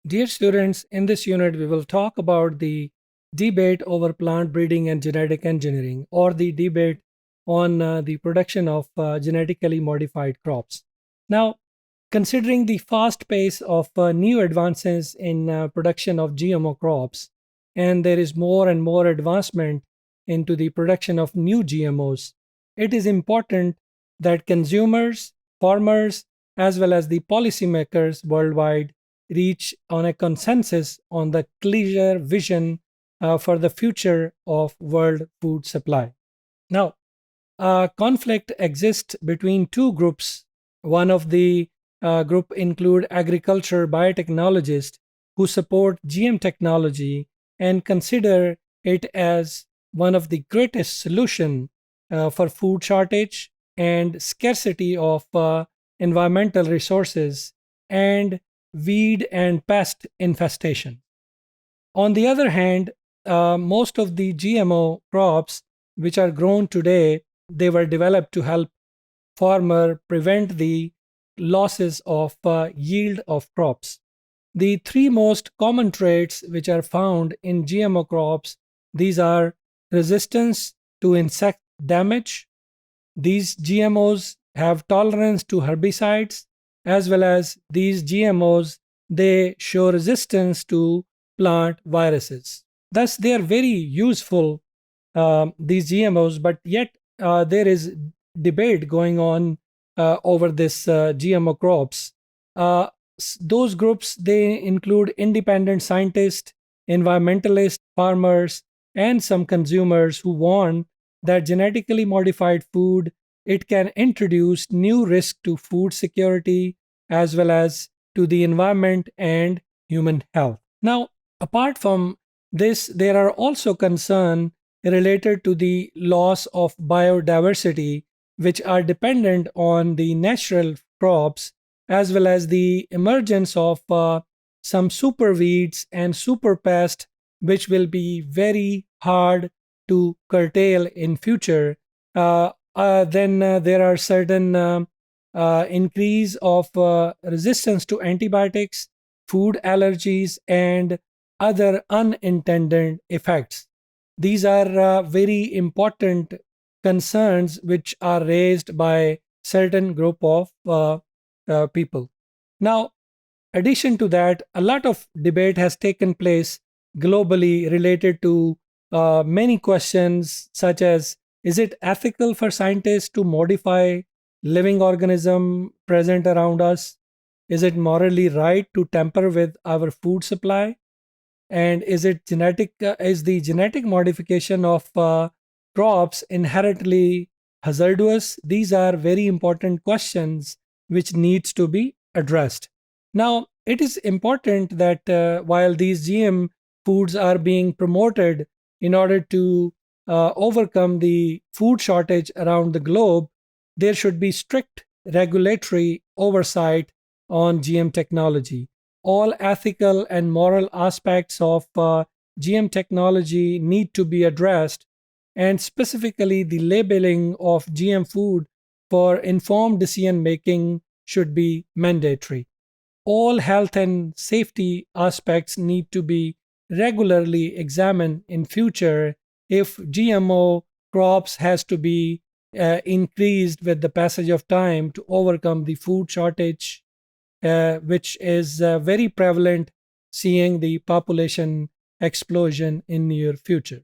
Dear students, in this unit, we will talk about the debate over plant breeding and genetic engineering, or the debate on the production of genetically modified crops. Now, considering the fast pace of new advances in production of GMO crops, and there is more and more advancement into the production of new GMOs, it is important that consumers, farmers, as well as the policymakers worldwide reach on a consensus on the clear vision for the future of world food supply. Now, conflict exists between two groups. One of the group include agriculture biotechnologists who support GM technology and consider it as one of the greatest solution for food shortage and scarcity of environmental resources and weed and pest infestation. On the other hand, most of the GMO crops which are grown today, they were developed to help farmer prevent the losses of yield of crops. The three most common traits which are found in GMO crops, these are resistance to insect damage. These GMOs have tolerance to herbicides, as well as these GMOs, they show resistance to plant viruses. Thus, they are very useful, these GMOs, but yet there is debate going on over this GMO crops. Those groups, they include independent scientists, environmentalists, farmers, and some consumers who warn that genetically modified food, it can introduce new risk to food security as well as to the environment and human health. Now, apart from this, there are also concerns related to the loss of biodiversity, which are dependent on the natural crops, as well as the emergence of some super weeds and super pests, which will be very hard to curtail in future. Then there are certain increase of resistance to antibiotics, food allergies, and other unintended effects. These are very important concerns which are raised by certain group of people. Now, addition to that, a lot of debate has taken place globally related to many questions such as, is it ethical for scientists to modify living organism present around us? Is it morally right to tamper with our food supply? And is it genetic? Is the genetic modification of crops inherently hazardous? These are very important questions which needs to be addressed. Now, it is important that while these GM foods are being promoted in order to overcome the food shortage around the globe, there should be strict regulatory oversight on GM technology. All ethical and moral aspects of GM technology need to be addressed, and specifically the labeling of GM food for informed decision making should be mandatory. All health and safety aspects need to be regularly examined in future if GMO crops has to be increased with the passage of time to overcome the food shortage, which is very prevalent, seeing the population explosion in near future.